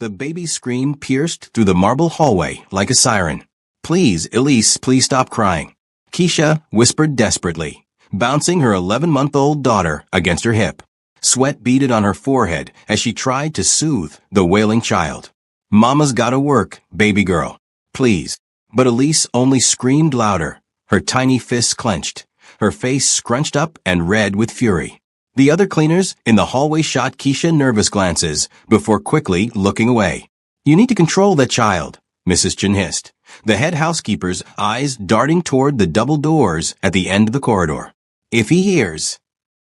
The baby's scream pierced through the marble hallway like a siren. "Please, Elise, please stop crying," Keisha whispered desperately, bouncing her 11-month-old daughter against her hip. Sweat beaded on her forehead as she tried to soothe the wailing child. "Mama's gotta work, baby girl. Please." But Elise only screamed louder, her tiny fists clenched, her face scrunched up and red with fury. The other cleaners in the hallway shot Keisha nervous glances before quickly looking away. "You need to control that child," Mrs. Chen hissed, the head housekeeper's eyes darting toward the double doors at the end of the corridor. "If he hears—"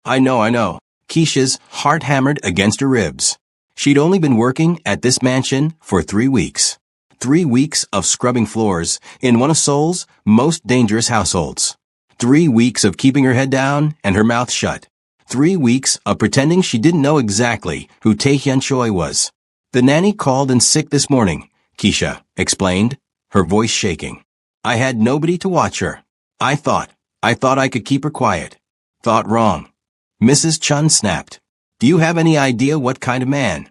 I know. Keisha's heart hammered against her ribs. She'd only been working at this mansion for 3 weeks. 3 weeks of scrubbing floors in one of Seoul's most dangerous households. 3 weeks of keeping her head down and her mouth shut. 3 weeks of pretending she didn't know exactly who Taehyun Choi was. "The nanny called in sick this morning," Keisha explained, her voice shaking. "I had nobody to watch her. I thought I could keep her quiet." "Thought wrong," Mrs. Chun snapped. "Do you have any idea what kind of man?"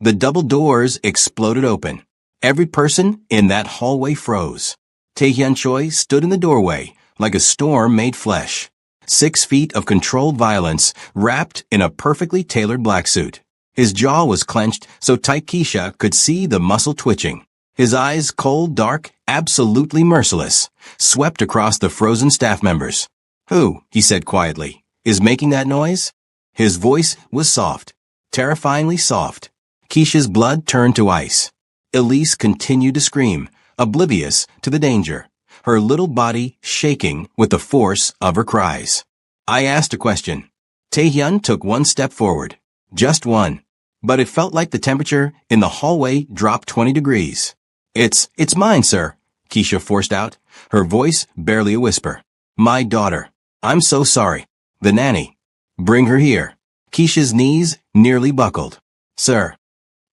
The double doors exploded open. Every person in that hallway froze. Taehyun Choi stood in the doorway like a storm made flesh. 6 feet of controlled violence wrapped in a perfectly tailored black suit. His jaw was clenched so tight Keisha could see the muscle twitching. His eyes, cold, dark, absolutely merciless, swept across the frozen staff members. "Who," he said quietly, "is making that noise?" His voice was soft, terrifyingly soft. Keisha's blood turned to ice. Elise continued to scream, oblivious to the danger, her little body shaking with the force of her cries. "I asked a question." Taehyun took 1 step forward. Just one. But it felt like the temperature in the hallway dropped 20 degrees. It's mine, sir," Keisha forced out, her voice barely a whisper. "My daughter. I'm so sorry. The nanny. Bring her here." Keisha's knees nearly buckled. "Sir."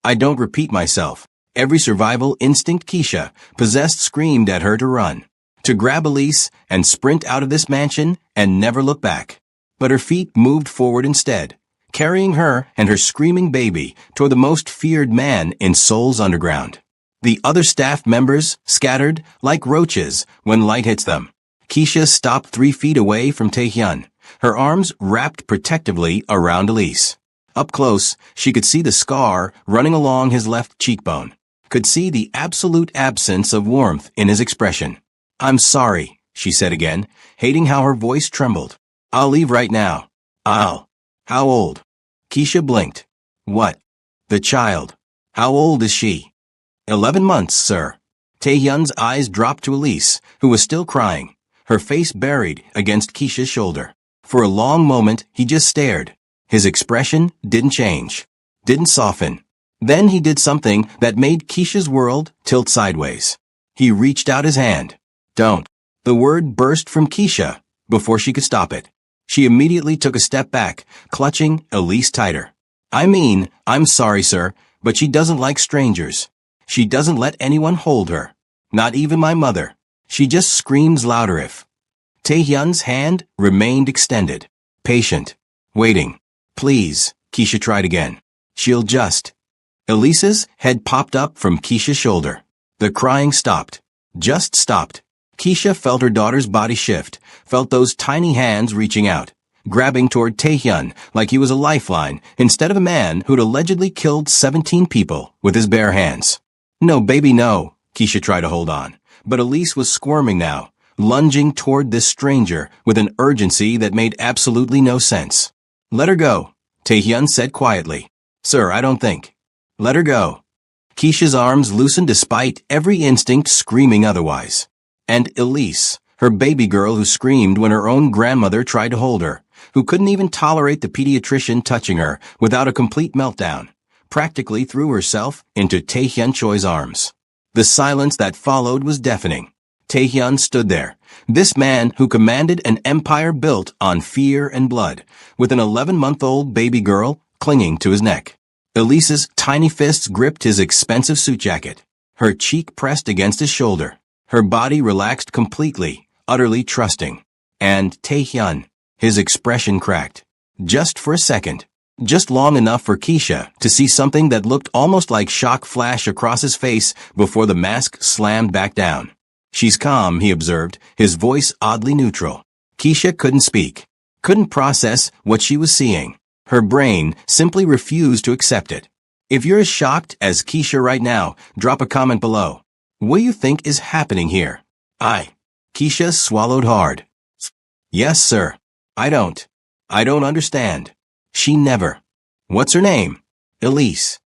"I don't repeat myself." Every survival instinct Keisha possessed screamed at her to run, to grab Elise and sprint out of this mansion and never look back. But her feet moved forward instead, carrying her and her screaming baby toward the most feared man in Seoul's underground. The other staff members scattered like roaches when light hits them. Keisha stopped 3 feet away from Taehyun, her arms wrapped protectively around Elise. Up close, she could see the scar running along his left cheekbone, could see the absolute absence of warmth in his expression. "I'm sorry," she said again, hating how her voice trembled. "I'll leave right now." "How old?" Keisha blinked. "What?" "The child. How old is she?" 11 months, sir." Taehyun's eyes dropped to Elise, who was still crying, her face buried against Keisha's shoulder. For a long moment, he just stared. His expression didn't change, didn't soften. Then he did something that made Keisha's world tilt sideways. He reached out his hand. "Don't." The word burst from Keisha before she could stop it. She immediately took a step back, clutching Elise tighter. "I'm sorry, sir, but she doesn't like strangers. She doesn't let anyone hold her. Not even my mother. She just screams louder if." Taehyun's hand remained extended, patient, waiting. "Please," Keisha tried again. "She'll just—" Elise's head popped up from Keisha's shoulder. The crying stopped. Just stopped. Keisha felt her daughter's body shift, felt those tiny hands reaching out, grabbing toward Taehyun like he was a lifeline instead of a man who'd allegedly killed 17 people with his bare hands. "No, baby, no." Keisha tried to hold on, but Elise was squirming now, lunging toward this stranger with an urgency that made absolutely no sense. "Let her go," Taehyun said quietly. "Sir, I don't think." "Let her go." Keisha's arms loosened despite every instinct screaming otherwise. And Elise, her baby girl who screamed when her own grandmother tried to hold her, who couldn't even tolerate the pediatrician touching her without a complete meltdown, practically threw herself into Taehyun Choi's arms. The silence that followed was deafening. Taehyun stood there, this man who commanded an empire built on fear and blood, with an 11-month-old baby girl clinging to his neck. Elise's tiny fists gripped his expensive suit jacket, her cheek pressed against his shoulder, her body relaxed completely, utterly trusting. And Taehyun, his expression cracked. Just for a second. just long enough for Keisha to see something that looked almost like shock flash across his face before the mask slammed back down. She's calm, he observed, his voice oddly neutral. Keisha couldn't speak, couldn't process what she was seeing. Her brain simply refused to accept it. If you're as shocked as Keisha right now, drop a comment below. What do you think is happening here? Keisha swallowed hard. Yes, sir. I don't understand. She never. What's her name? Elise.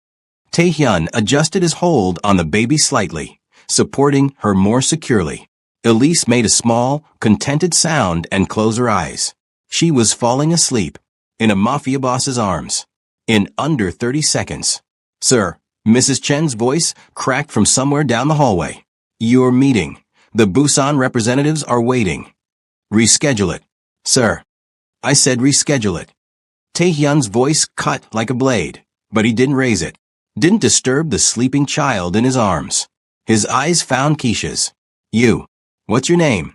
Taehyun adjusted his hold on the baby slightly, supporting her more securely. Elise made a small, contented sound and closed her eyes. She was falling asleep, in a Mafia boss's arms. In under 30 seconds. Sir, Mrs. Chen's voice cracked from somewhere down the hallway. Your meeting. The Busan representatives are waiting. Reschedule it. Sir. I said reschedule it. Taehyun's voice cut like a blade, but he didn't raise it. Didn't disturb the sleeping child in his arms. His eyes found Keisha's. You. What's your name?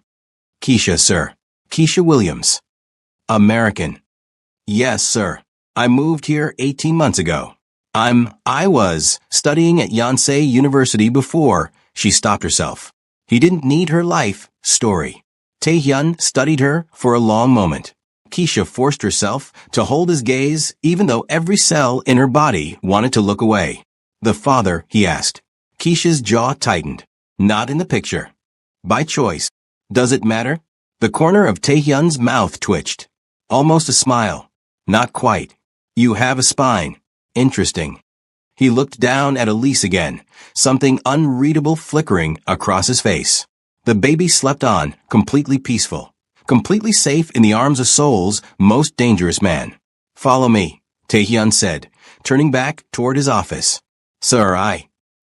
Keisha, sir. Keisha Williams. American. Yes, sir. I moved here 18 months ago. I was studying at Yonsei University before she stopped herself. He didn't need her life story. Taehyun studied her for a long moment. Keisha forced herself to hold his gaze even though every cell in her body wanted to look away. The father, he asked. Keisha's jaw tightened. Not in the picture. By choice. Does it matter? The corner of Taehyun's mouth twitched. Almost a smile. Not quite. You have a spine. Interesting. He looked down at Elise again, something unreadable flickering across his face. The baby slept on, completely peaceful. Completely safe in the arms of Seoul's most dangerous man. Follow me, Taehyun said, turning back toward his office. Sir,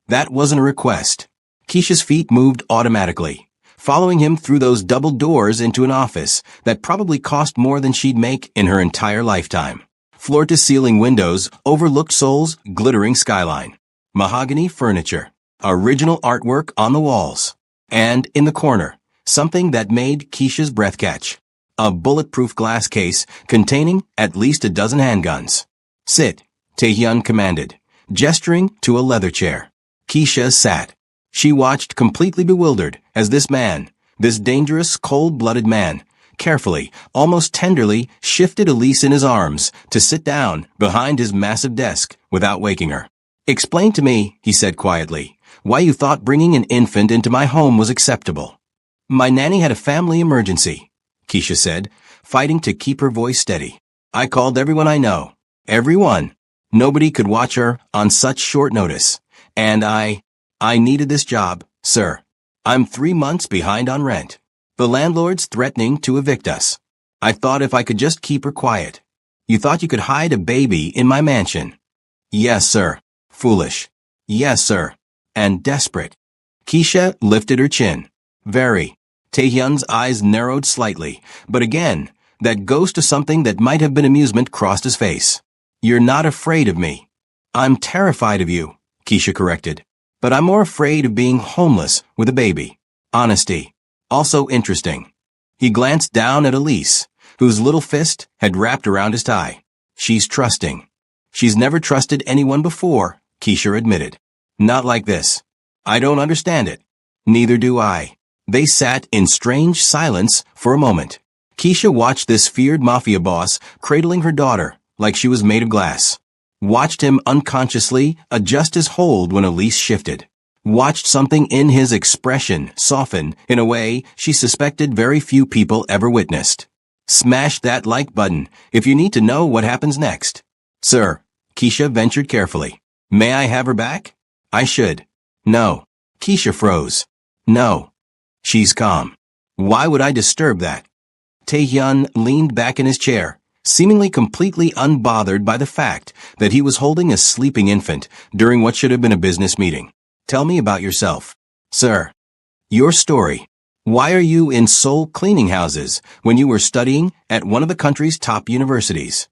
That wasn't a request. Keisha's feet moved automatically, following him through those double doors into an office that probably cost more than she'd make in her entire lifetime. Floor-to-ceiling windows overlooked Seoul's glittering skyline. Mahogany furniture. Original artwork on the walls. And in the corner, something that made Keisha's breath catch. A bulletproof glass case containing at least a dozen handguns. Sit, Taehyun commanded, gesturing to a leather chair. Keisha sat. She watched completely bewildered as this man, this dangerous, cold-blooded man, carefully, almost tenderly, shifted Elise in his arms to sit down behind his massive desk without waking her. Explain to me, he said quietly, why you thought bringing an infant into my home was acceptable. My nanny had a family emergency, Keisha said, fighting to keep her voice steady. I called everyone I know. Everyone. Nobody could watch her on such short notice. And I needed this job, sir. I'm 3 months behind on rent. The landlord's threatening to evict us. I thought if I could just keep her quiet. You thought you could hide a baby in my mansion. Yes, sir. Foolish. Yes, sir. And desperate. Keisha lifted her chin. Very. Taehyun's eyes narrowed slightly, but again, that ghost of something that might have been amusement crossed his face. You're not afraid of me. I'm terrified of you, Keisha corrected. But I'm more afraid of being homeless with a baby. Honesty. Also interesting. He glanced down at Elise, whose little fist had wrapped around his tie. She's trusting. She's never trusted anyone before, Keisha admitted. Not like this. I don't understand it. Neither do I. They sat in strange silence for a moment. Keisha watched this feared mafia boss cradling her daughter like she was made of glass. Watched him unconsciously adjust his hold when Elise shifted. Watched something in his expression soften in a way she suspected very few people ever witnessed. Smash that like button if you need to know what happens next. Sir, Keisha ventured carefully. May I have her back? I should. No. Keisha froze. No. She's calm. Why would I disturb that? Taehyun leaned back in his chair, seemingly completely unbothered by the fact that he was holding a sleeping infant during what should have been a business meeting. Tell me about yourself. Sir. Your story. Why are you in Seoul cleaning houses when you were studying at one of the country's top universities?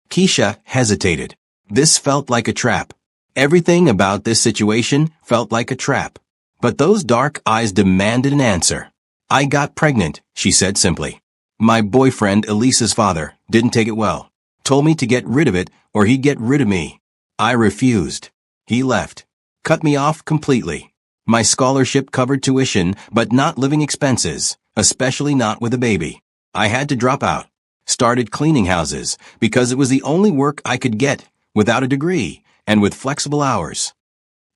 Keisha hesitated. This felt like a trap. Everything about this situation felt like a trap. But those dark eyes demanded an answer. I got pregnant, she said simply. My boyfriend, Elise's father, didn't take it well. Told me to get rid of it or he'd get rid of me. I refused. He left. Cut me off completely. My scholarship covered tuition, but not living expenses, especially not with a baby. I had to drop out. Started cleaning houses because it was the only work I could get without a degree and with flexible hours.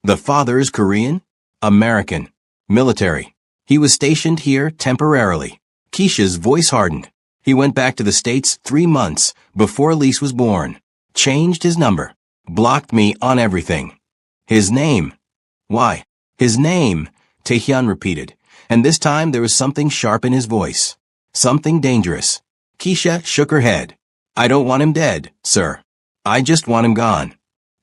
The father is Korean? American. Military. He was stationed here temporarily. Keisha's voice hardened. He went back to the States 3 months before Elise was born. Changed his number. Blocked me on everything. His name. Why? His name, Taehyun repeated, and this time there was something sharp in his voice. Something dangerous. Keisha shook her head. I don't want him dead, sir. I just want him gone.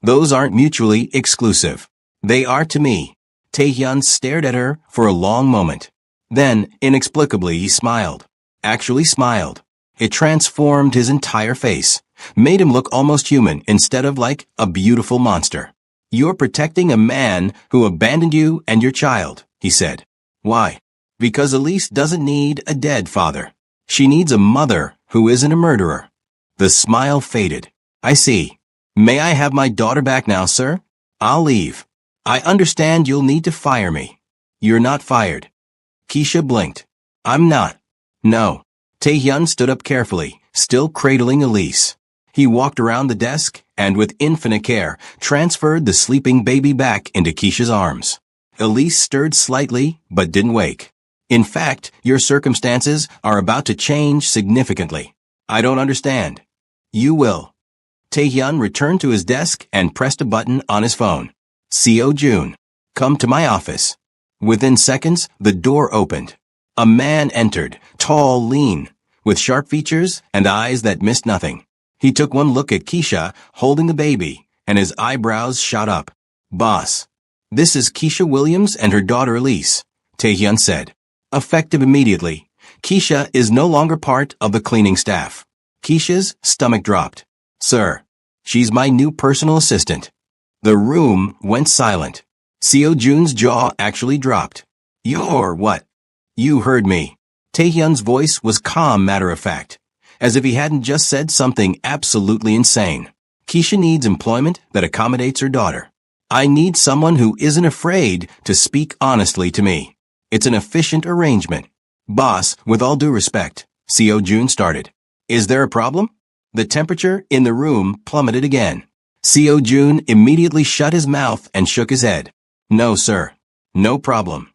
Those aren't mutually exclusive. They are to me. Taehyun stared at her for a long moment. Then, inexplicably, he smiled. Actually smiled. It transformed his entire face, made him look almost human instead of like a beautiful monster. You're protecting a man who abandoned you and your child, he said. Why? Because Elise doesn't need a dead father. She needs a mother who isn't a murderer. The smile faded. I see. May I have my daughter back now, sir? I'll leave. I understand you'll need to fire me. You're not fired. Keisha blinked. I'm not. No. Taehyun stood up carefully, still cradling Elise. He walked around the desk and, with infinite care, transferred the sleeping baby back into Keisha's arms. Elise stirred slightly, but didn't wake. In fact, your circumstances are about to change significantly. I don't understand. You will. Taehyun returned to his desk and pressed a button on his phone. Co Jun. Come to my office. Within seconds, the door opened. A man entered, tall, lean, with sharp features and eyes that missed nothing. He took one look at Keisha, holding the baby, and his eyebrows shot up. Boss. This is Keisha Williams and her daughter Elise, Taehyun said. Effective immediately. Keisha is no longer part of the cleaning staff. Keisha's stomach dropped. Sir. She's my new personal assistant. The room went silent. Co Jun's jaw actually dropped. You're what? You heard me. Taehyun's voice was calm, matter-of-fact, as if he hadn't just said something absolutely insane. Keisha needs employment that accommodates her daughter. I need someone who isn't afraid to speak honestly to me. It's an efficient arrangement. Boss, with all due respect, Co Jun started. Is there a problem? The temperature in the room plummeted again. Co Jun immediately shut his mouth and shook his head. No, sir. No problem.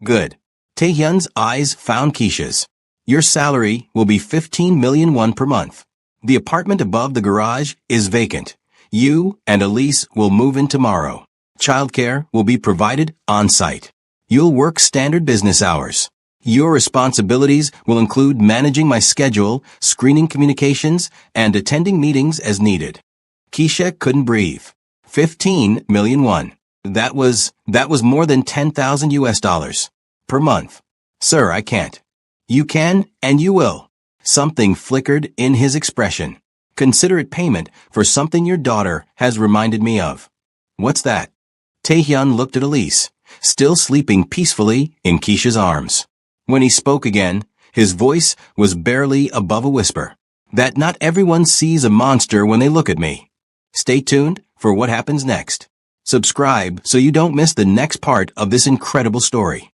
Good. Taehyun's eyes found Keisha's. Your salary will be 15 million won per month. The apartment above the garage is vacant. You and Elise will move in tomorrow. Childcare will be provided on-site. You'll work standard business hours. Your responsibilities will include managing my schedule, screening communications, and attending meetings as needed. Keisha couldn't breathe. 15 million won. That was more than 10,000 US dollars. Per month. Sir, I can't. You can, and you will. Something flickered in his expression. Considerate payment for something your daughter has reminded me of. What's that? Taehyun looked at Elise, still sleeping peacefully in Keisha's arms. When he spoke again, his voice was barely above a whisper. That not everyone sees a monster when they look at me. Stay tuned for what happens next. Subscribe so you don't miss the next part of this incredible story.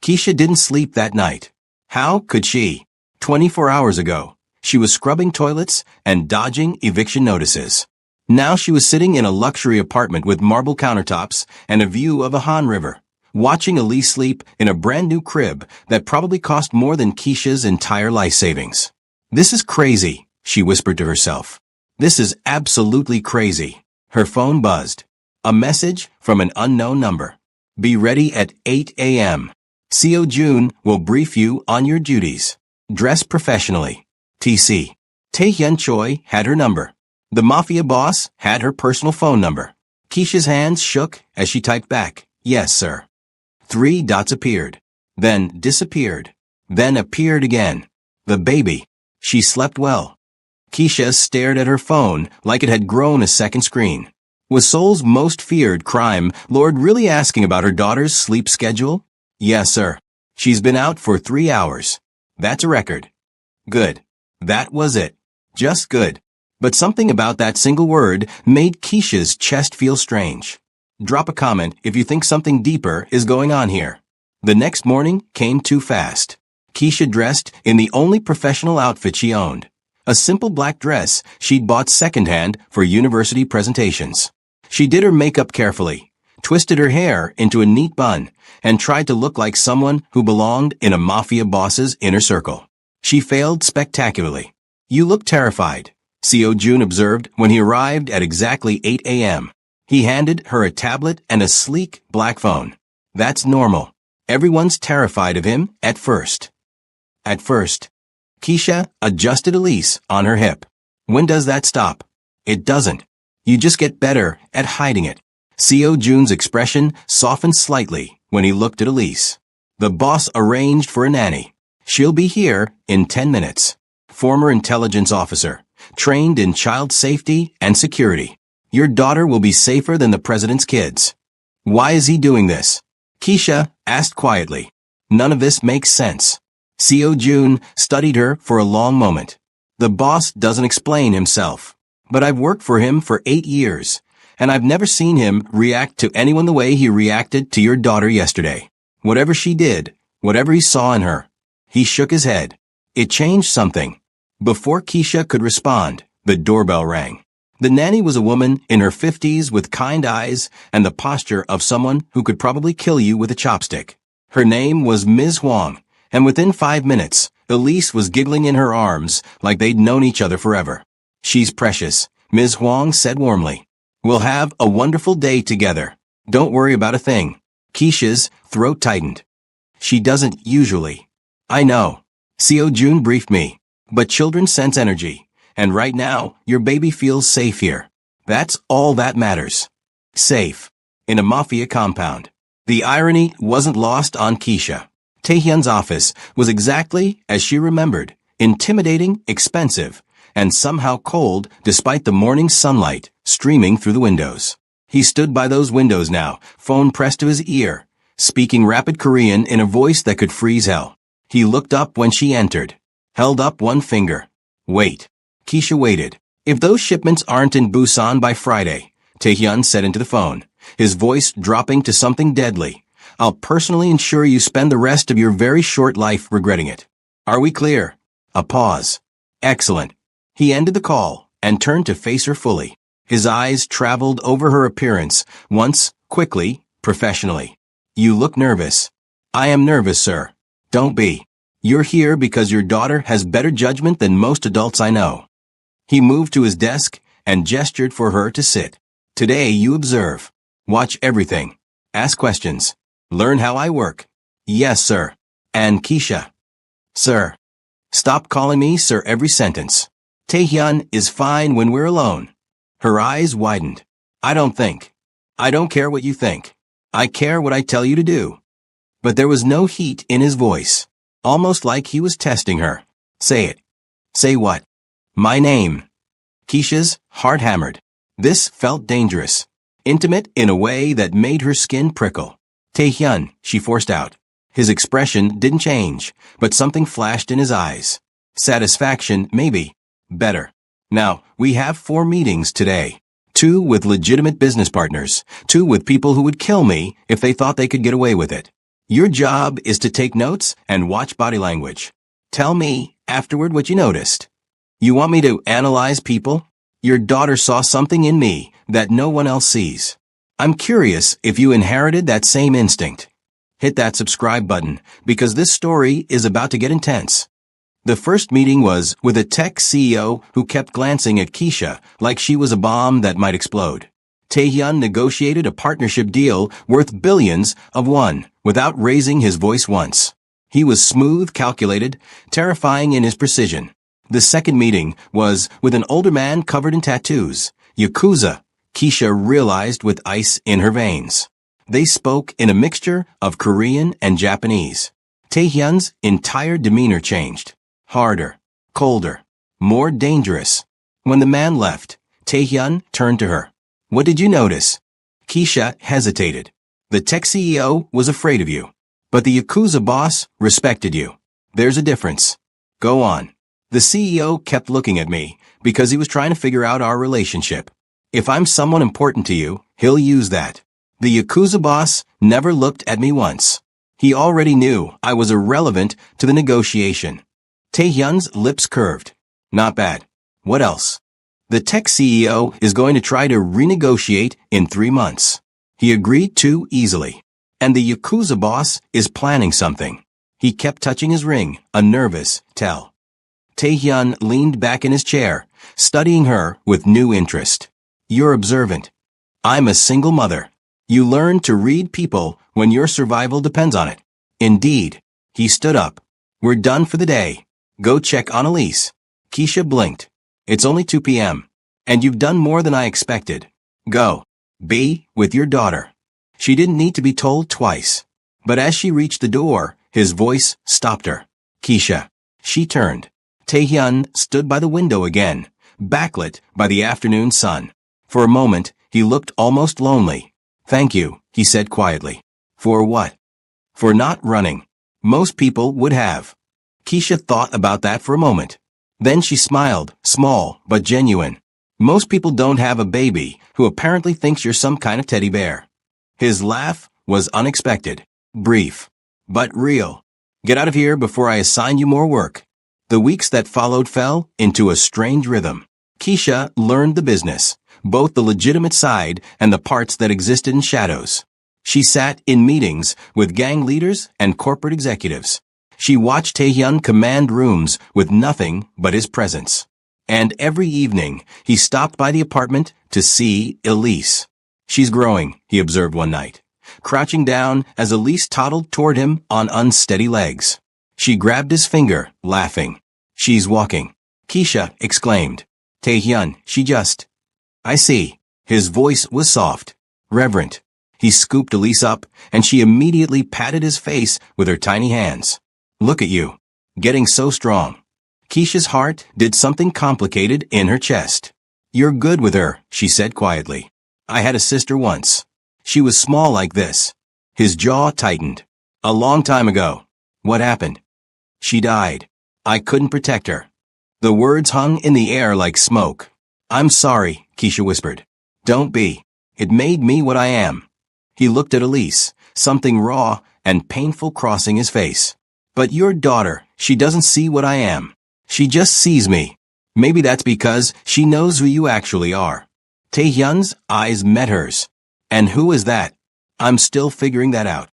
Keisha didn't sleep that night. How could she? 24 hours ago, she was scrubbing toilets and dodging eviction notices. Now she was sitting in a luxury apartment with marble countertops and a view of a Han River, watching Elise sleep in a brand new crib that probably cost more than Keisha's entire life savings. This is crazy, she whispered to herself. This is absolutely crazy. Her phone buzzed. A message from an unknown number. Be ready at 8 a.m. Co Jun will brief you on your duties. Dress professionally. TC. Taehyun Choi had her number. The Mafia boss had her personal phone number. Keisha's hands shook as she typed back, yes, sir. 3 dots appeared, then disappeared, then appeared again. The baby. She slept well. Keisha stared at her phone like it had grown a second screen. Was Seoul's most feared crime lord really asking about her daughter's sleep schedule? Yes, sir. She's been out for 3 hours. That's a record. Good. That was it. Just good. But something about that single word made Keisha's chest feel strange. Drop a comment if you think something deeper is going on here. The next morning came too fast. Keisha dressed in the only professional outfit she owned. A simple black dress she'd bought secondhand for university presentations. She did her makeup carefully, twisted her hair into a neat bun, and tried to look like someone who belonged in a Mafia boss's inner circle. She failed spectacularly. "You look terrified," Co. Jun observed when he arrived at exactly 8 a.m. He handed her a tablet and a sleek black phone. "That's normal. Everyone's terrified of him at first." At first. Keisha adjusted Elise on her hip. "When does that stop?" "It doesn't. You just get better at hiding it." Co. Jun's expression softened slightly when he looked at Elise. "The boss arranged for a nanny. She'll be here in 10 minutes. Former intelligence officer, trained in child safety and security. Your daughter will be safer than the president's kids." "Why is he doing this?" Keisha asked quietly. "None of this makes sense." Co. Jun studied her for a long moment. "The boss doesn't explain himself. But I've worked for him for 8 years, and I've never seen him react to anyone the way he reacted to your daughter yesterday. Whatever she did, whatever he saw in her." He shook his head. "It changed something." Before Keisha could respond, the doorbell rang. The nanny was a woman in her 50s with kind eyes and the posture of someone who could probably kill you with a chopstick. Her name was Ms. Huang, and within 5 minutes, Elise was giggling in her arms like they'd known each other forever. "She's precious," Ms. Huang said warmly. "We'll have a wonderful day together. Don't worry about a thing." Keisha's throat tightened. "She doesn't usually." "I know. Co. Jun briefed me. But children sense energy, and right now, your baby feels safe here. That's all that matters." Safe. In a Mafia compound. The irony wasn't lost on Keisha. Taehyun's office was exactly as she remembered, intimidating, expensive, and somehow cold despite the morning sunlight streaming through the windows. He stood by those windows now, phone pressed to his ear, speaking rapid Korean in a voice that could freeze hell. He looked up when she entered, held up one finger. "Wait." Keisha waited. "If those shipments aren't in Busan by Friday," Taehyun said into the phone, his voice dropping to something deadly, "I'll personally ensure you spend the rest of your very short life regretting it. Are we clear?" A pause. "Excellent." He ended the call and turned to face her fully. His eyes traveled over her appearance, once, quickly, professionally. "You look nervous." "I am nervous, sir." "Don't be. You're here because your daughter has better judgment than most adults I know." He moved to his desk and gestured for her to sit. "Today you observe. Watch everything. Ask questions. Learn how I work." "Yes, sir." "And Keisha." "Sir." "Stop calling me sir every sentence. Taehyun is fine when we're alone." Her eyes widened. "I don't think. I don't care what you think. I care what I tell you to do." But there was no heat in his voice, almost like he was testing her. "Say it." "Say what?" "My name." Keisha's heart hammered. This felt dangerous, intimate in a way that made her skin prickle. "Taehyun," she forced out. His expression didn't change, but something flashed in his eyes. Satisfaction, maybe. Better. "Now, we have 4 meetings today. 2 with legitimate business partners, 2 with people who would kill me if they thought they could get away with it. Your job is to take notes and watch body language. Tell me afterward what you noticed." "You want me to analyze people?" "Your daughter saw something in me that no one else sees. I'm curious if you inherited that same instinct." Hit that subscribe button, because this story is about to get intense. The first meeting was with a tech CEO who kept glancing at Keisha like she was a bomb that might explode. Taehyun negotiated a partnership deal worth billions of won without raising his voice once. He was smooth, calculated, terrifying in his precision. The second meeting was with an older man covered in tattoos, Yakuza, Keisha realized with ice in her veins. They spoke in a mixture of Korean and Japanese. Taehyun's entire demeanor changed. Harder, colder, more dangerous. When the man left, Taehyun turned to her. "What did you notice?" Keisha hesitated. "The tech CEO was afraid of you, but the Yakuza boss respected you. There's a difference." "Go on." The CEO kept looking at me because he was trying to figure out our relationship. If I'm someone important to you, he'll use that. The Yakuza boss never looked at me once. He already knew I was irrelevant to the negotiation. Taehyun's lips curved. Not bad. What else? The tech CEO is going to try to renegotiate in 3 months. He agreed too easily. And the Yakuza boss is planning something. He kept touching his ring, a nervous tell. Taehyun leaned back in his chair, studying her with new interest. You're observant. I'm a single mother. You learn to read people when your survival depends on it. Indeed. He stood up. We're done for the day. Go check on Elise. Keisha blinked. It's only 2 p.m. And you've done more than I expected. Go. Be with your daughter. She didn't need to be told twice. But as she reached the door, his voice stopped her. Keisha. She turned. Taehyun stood by the window again, backlit by the afternoon sun. For a moment, he looked almost lonely. Thank you, he said quietly. For what? For not running. Most people would have. Keisha thought about that for a moment. Then she smiled, small but genuine. Most people don't have a baby who apparently thinks you're some kind of teddy bear. His laugh was unexpected, brief, but real. Get out of here before I assign you more work. The weeks that followed fell into a strange rhythm. Keisha learned the business, both the legitimate side and the parts that existed in shadows. She sat in meetings with gang leaders and corporate executives. She watched Taehyun command rooms with nothing but his presence. And every evening, he stopped by the apartment to see Elise. She's growing, he observed one night, crouching down as Elise toddled toward him on unsteady legs. She grabbed his finger, laughing. She's walking. Keisha exclaimed. Taehyun, she just... I see. His voice was soft, reverent. He scooped Elise up, and she immediately patted his face with her tiny hands. Look at you. Getting so strong. Keisha's heart did something complicated in her chest. You're good with her, she said quietly. I had a sister once. She was small like this. His jaw tightened. A long time ago. What happened? She died. I couldn't protect her. The words hung in the air like smoke. I'm sorry, Keisha whispered. Don't be. It made me what I am. He looked at Elise, something raw and painful crossing his face. But your daughter, she doesn't see what I am. She just sees me. Maybe that's because she knows who you actually are. Taehyun's eyes met hers. And who is that? I'm still figuring that out.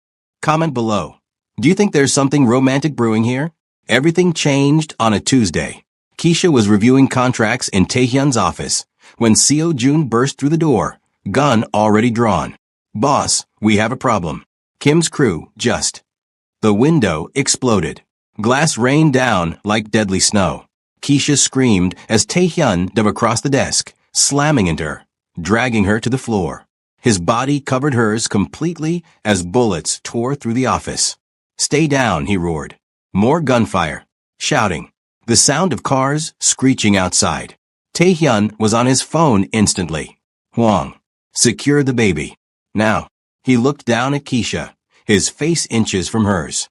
Comment below. Do you think there's something romantic brewing here? Everything changed on a Tuesday. Keisha was reviewing contracts in Taehyun's office when Seo Jun burst through the door, gun already drawn. Boss, we have a problem. Kim's crew just... The window exploded. Glass rained down like deadly snow. Keisha screamed as Taehyun dove across the desk, slamming into her, dragging her to the floor. His body covered hers completely as bullets tore through the office. Stay down, he roared. More gunfire. Shouting. The sound of cars screeching outside. Taehyun was on his phone instantly. Hwang. Secure the baby. Now. He looked down at Keisha, his face inches from hers.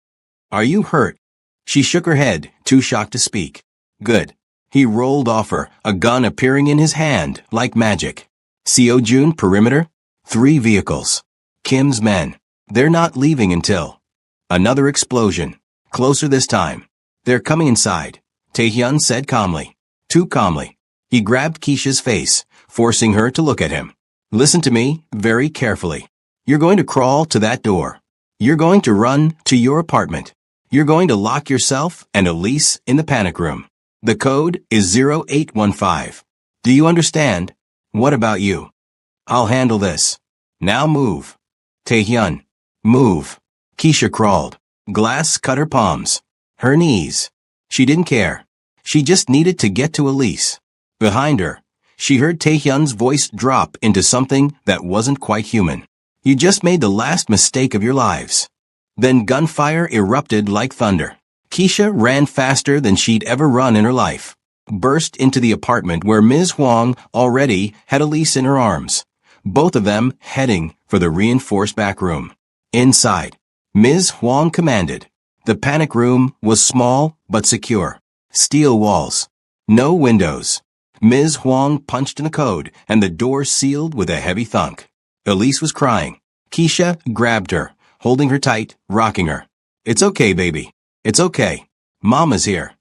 Are you hurt? She shook her head, too shocked to speak. Good. He rolled off her, a gun appearing in his hand like magic. Seo Jun perimeter? 3 vehicles. Kim's men. They're not leaving until... Another explosion. Closer this time. They're coming inside, Taehyun said calmly. Too calmly. He grabbed Keisha's face, forcing her to look at him. Listen to me very carefully. You're going to crawl to that door. You're going to run to your apartment. You're going to lock yourself and Elise in the panic room. The code is 0815. Do you understand? What about you? I'll handle this. Now move. Taehyun. Move. Keisha crawled. Glass cut her palms. Her knees. She didn't care. She just needed to get to Elise. Behind her, she heard Taehyun's voice drop into something that wasn't quite human. You just made the last mistake of your lives. Then gunfire erupted like thunder. Keisha ran faster than she'd ever run in her life. Burst into the apartment where Ms. Hwang already had Elise in her arms. Both of them heading for the reinforced back room. Inside, Ms. Hwang commanded. The panic room was small but secure. Steel walls. No windows. Ms. Huang punched in a code, and the door sealed with a heavy thunk. Elise was crying. Keisha grabbed her, holding her tight, rocking her. It's okay, baby. It's okay. Mama's here.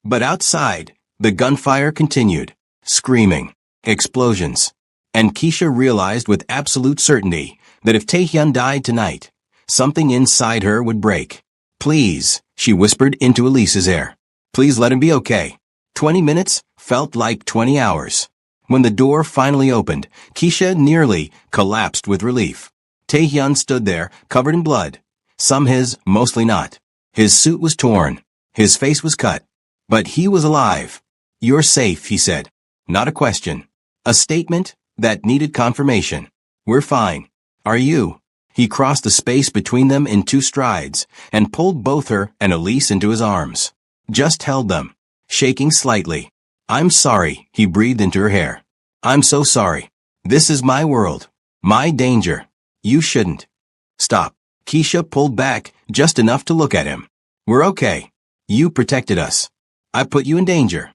But outside, the gunfire continued. Screaming. Explosions. And Keisha realized with absolute certainty that if Taehyun died tonight, something inside her would break. Please, she whispered into Elise's ear. Please let him be okay. 20 minutes felt like 20 hours. When the door finally opened, Keisha nearly collapsed with relief. Taehyun stood there, covered in blood. Some his, mostly not. His suit was torn. His face was cut. But he was alive. You're safe, he said. Not a question. A statement that needed confirmation. We're fine. Are you? He crossed the space between them in 2 strides and pulled both her and Elise into his arms. Just held them, shaking slightly. I'm sorry, he breathed into her hair. I'm so sorry. This is my world. My danger. You shouldn't. Stop. Keisha pulled back just enough to look at him. We're okay. You protected us. I put you in danger.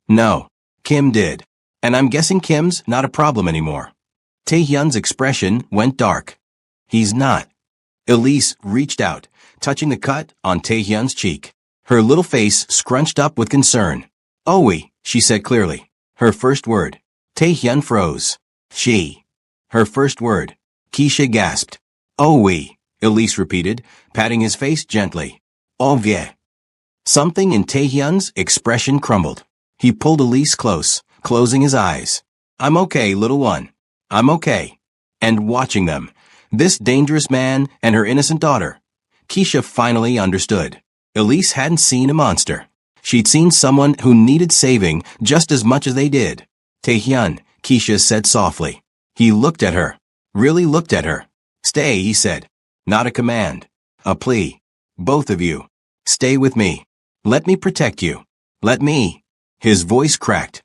No. Kim did. And I'm guessing Kim's not a problem anymore. Taehyun's expression went dark. He's not. Elise reached out, touching the cut on Taehyun's cheek. Her little face scrunched up with concern. Owie, she said clearly. Her first word. Taehyun froze. She. Her first word. Keisha gasped. Owie, Elise repeated, patting his face gently. Ovie. Something in Taehyun's expression crumbled. He pulled Elise close, closing his eyes. I'm okay, little one. I'm okay. And watching them, this dangerous man and her innocent daughter, Keisha finally understood. Elise hadn't seen a monster. She'd seen someone who needed saving just as much as they did. Taehyun, Keisha said softly. He looked at her. Really looked at her. Stay, he said. Not a command. A plea. Both of you. Stay with me. Let me protect you. Let me. His voice cracked.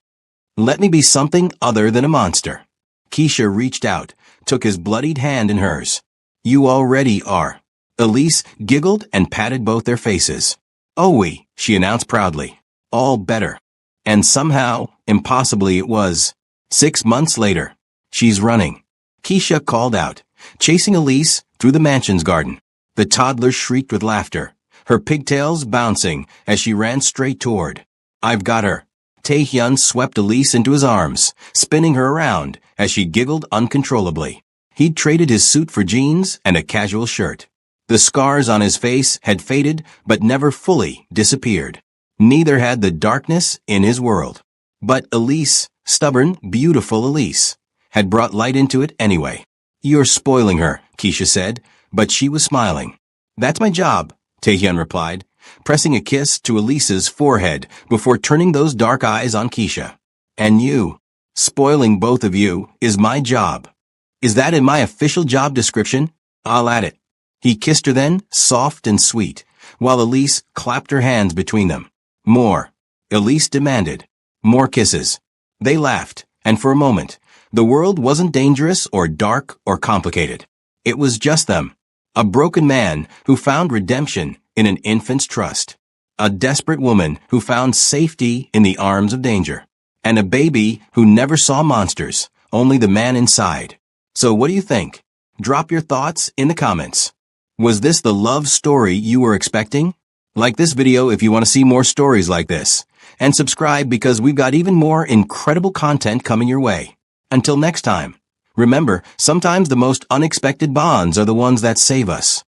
Let me be something other than a monster. Keisha reached out, took his bloodied hand in hers. You already are. Elise giggled and patted both their faces. Owie, she announced proudly. All better. And somehow, impossibly it was. 6 months later. She's running. Keisha called out, chasing Elise through the mansion's garden. The toddler shrieked with laughter, her pigtails bouncing as she ran straight toward. I've got her. Taehyun swept Elise into his arms, spinning her around as she giggled uncontrollably. He'd traded his suit for jeans and a casual shirt. The scars on his face had faded but never fully disappeared. Neither had the darkness in his world. But Elise, stubborn, beautiful Elise, had brought light into it anyway. You're spoiling her, Keisha said, but she was smiling. That's my job, Taehyun replied, pressing a kiss to Elise's forehead before turning those dark eyes on Keisha. And you, spoiling both of you, is my job. Is that in my official job description? I'll add it. He kissed her then, soft and sweet, while Elise clapped her hands between them. More. Elise demanded. More kisses. They laughed, and for a moment, the world wasn't dangerous or dark or complicated. It was just them. A broken man who found redemption in an infant's trust. A desperate woman who found safety in the arms of danger. And a baby who never saw monsters, only the man inside. So what do you think? Drop your thoughts in the comments. Was this the love story you were expecting? Like this video if you want to see more stories like this. And subscribe because we've got even more incredible content coming your way. Until next time, remember, sometimes the most unexpected bonds are the ones that save us.